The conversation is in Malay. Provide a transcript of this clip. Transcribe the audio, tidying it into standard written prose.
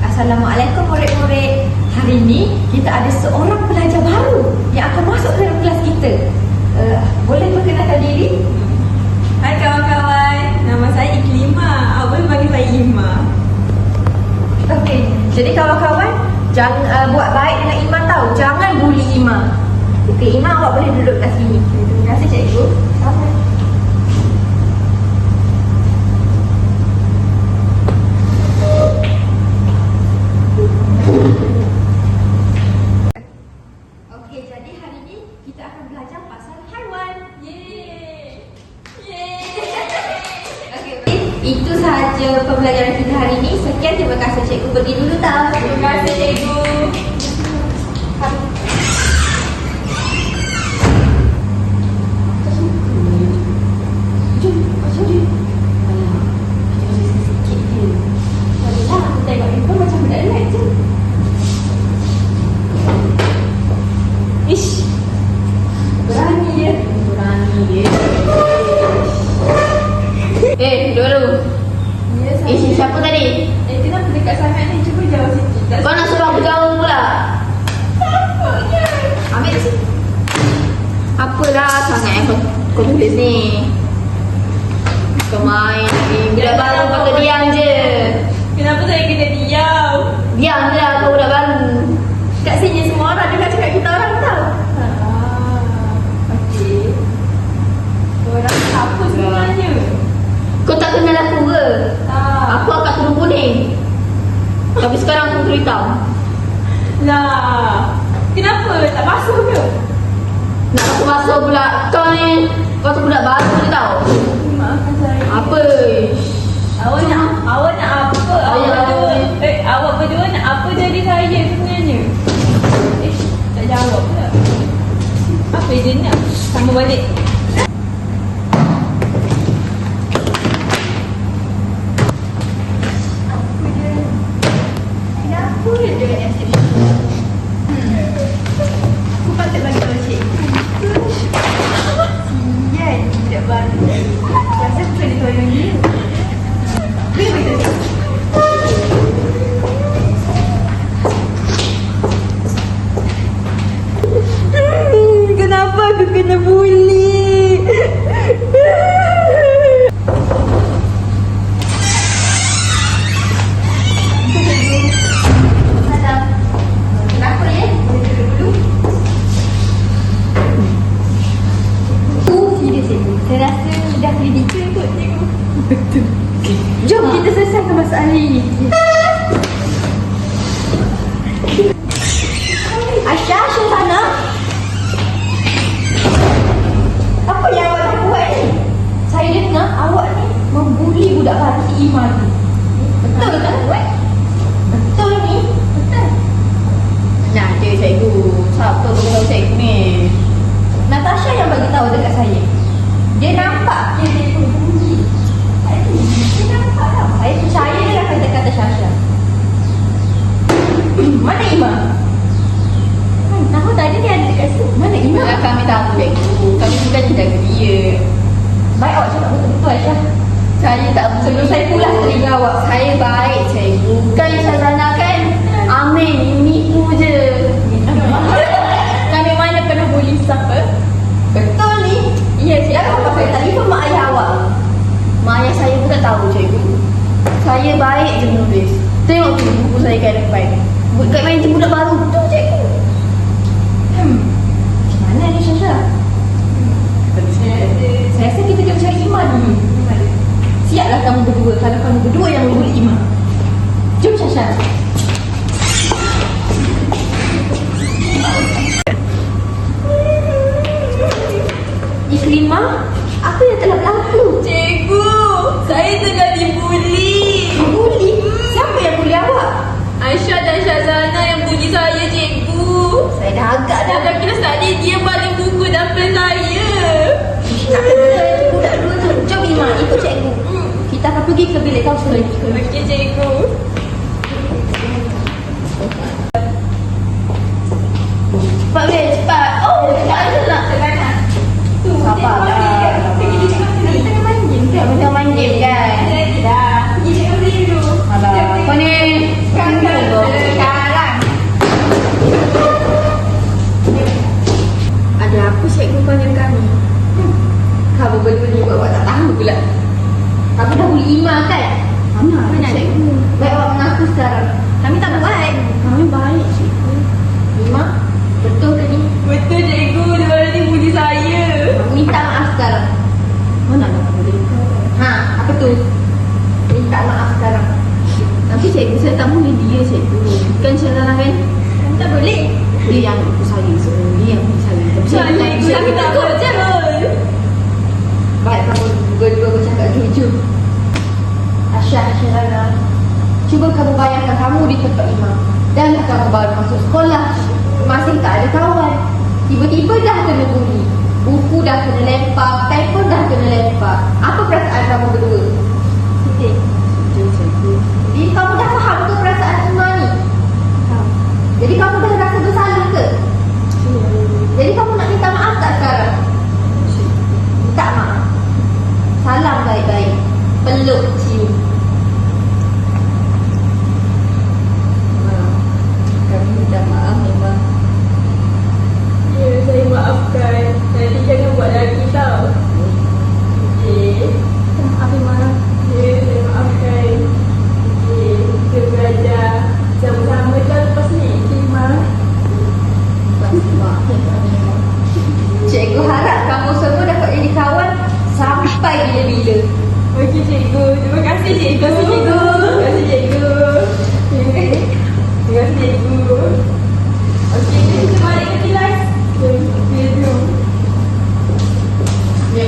Assalamualaikum murid-murid. Hari ini kita ada seorang pelajar baru yang akan masuk dalam kelas kita. Boleh perkenalkan diri? Hai kawan-kawan, nama saya Iklimah. Awak boleh panggil saya Ima. Okey, jadi kawan-kawan jangan buat baik dengan Ima tahu. Jangan bully Ima. Okey, Ima awak boleh duduk kat sini. Terima kasih cikgu. Sama. Okey, jadi hari ini kita akan belajar pasal haiwan. Yeay. Okey, itu sahaja pembelajaran kita hari ini. Sekian, terima kasih cikgu. Pergi dulu tau. Terima kasih cikgu. Jom, macam ni. Alah, kita mesti sikit je. Alah, aku tengok handphone macam budak relax je. Ish, berani dia. Berani dia. Dulu. Ya, Siapa tadi? kenapa dekat sangat ni? Cuba jauh sikit. Kau nak suruh aku jauh pula? Takutnya. Ambil sini. Apalah sangat yang kau tulis ni? Kau main lagi. Budak baru kau diam je. Kenapa saya kena diam? Diam je lah kau budak baru. Kat sini semua orang dengar cakap kita orang tau. Okey. Orang apa sebenarnya? Kau tak kenal aku ke? Tak. Aku akan turun kuning. Tapi sekarang aku turun hitam. Lah, kenapa? Tak basuh ke? Nak aku masuk pula. Kau ni, kau tu budak baru je tau. Maafkan saya. Apa? Awak nak apa? Awak berdua nak apa jadi saya sebenarnya? Tak jawab pula. Apa dia nak? Sama balik. Kenapa dia dengan asyik? Aku patut bagi tahu cikgu. Sian budak baru. Rasa aku kena tolong dia. Boleh beritahu cikgu? Kenapa aku kena bully? Salam. Kenapa ya? Boleh duduk dulu. Serius cikgu. Saya rasa dah critical kot cikgu. Betul. Jom kita selesaikan masalah ini. Aisyah sana. Apa yang awak nak buat ni? Saya dengar awak ni membuli budak baru si Iman ni. Betul tak buat? Betul ni? Betul. Nah, dia cikgu. Siapa tu tahu cikgu ni? Natasha yang bagi tahu dekat saya. Dia nampak dia membuli. Dia nampak tau. Saya percaya lah kata-kata Syasha. Mana Iman? Tahu tadi dia ada dekat sini. Mana Iman? Bila kami tahu cikgu, kami bukan jaga dia. Baik awak cakap betul-betul Aisyah. Saya tak Sebelum saya pulas telinga awak. Saya baik cikgu. Bukan Syazana kan? Amin, nipu je. Kami mana kena bully siapa? Betul ni. Ya, Yang apa saya tadi pun mak ayah awak. Mak ayah saya pun tak tahu cikgu. Saya baik je menulis. Tengok tu buku saya kat depan. Kat main je budak baru tu cikgu. Macam mana ni Syasha? Saya rasa kita kena cari Iman dulu. Siaplah kamu berdua. Kalau kamu berdua yang membuli Iman. Jom Syasha. Iklimah, apa yang telah berlaku? Cikgu, saya tengah dibuli. Bully? Siapa yang bully awak? Aisyah dan Syazana yang bully saya, cikgu. Saya dah agak dah. Dalam kelas tadi dia balik buku dan pen saya. Nak kena budak dua tu. Jom Iman, ikut cikgu. Kita akan pergi ke bilik kau sekali. Okey, cikgu. Cepat weh, cepat. Oh, cepat. cikgu panggil kami. Kamu berdua ni buat tak tahu pula. Kamu dah boleh iman kan? Mana cikgu? Baik awak mengaku sekarang. Kami tak baik. Kami baik cikgu. Ima, betul ke ni? Betul cikgu, dia baru ni bully saya. Minta maaf sekarang. Mana nak boleh? Ha, apa tu? Minta maaf sekarang. Tapi cikgu saya tak boleh dia cikgu. Bukan salah kan? Tak boleh. Dia yang ikut saya sebenarnya. Dia yang ikut saya. Tapi Cikgu, tapi tak betul. Baik, kamu berdua bercakap jujur. Aisyah, Syirana, cuba kamu bayangkan kamu di tempat imam. Dan kamu baru masuk sekolah. Masih tak ada kawan. Tiba-tiba dah kena bully. Buku dah kena lempar, paper dah kena lempar. Apa perasaan kamu berdua? Sedih. Dia cikgu. Jadi kamu dah faham ke perasaan Ima ni? Jadi kamu dah rasa bersalah ke? Jadi kamu nak minta maaf tak sekarang? Minta maaf. Salam baik-baik. Peluk, cium. Kami minta maaf memang. Ya, saya maafkan. Nanti jangan buat lagi tau. Okey. Maaf memang. Ya, saya maafkan. Okey, kita belajar sama-sama dah lepas ni. Terima. Maaf memang. Cikgu harap kamu semua dapat jadi kawan sampai bila-bila. Okey cikgu. Terima kasih cikgu. Terima kasih cikgu. Terima kasih cikgu. Terima kasih cikgu. Okey, kita balik ke kelas. Jom. Okey, jom. Ya.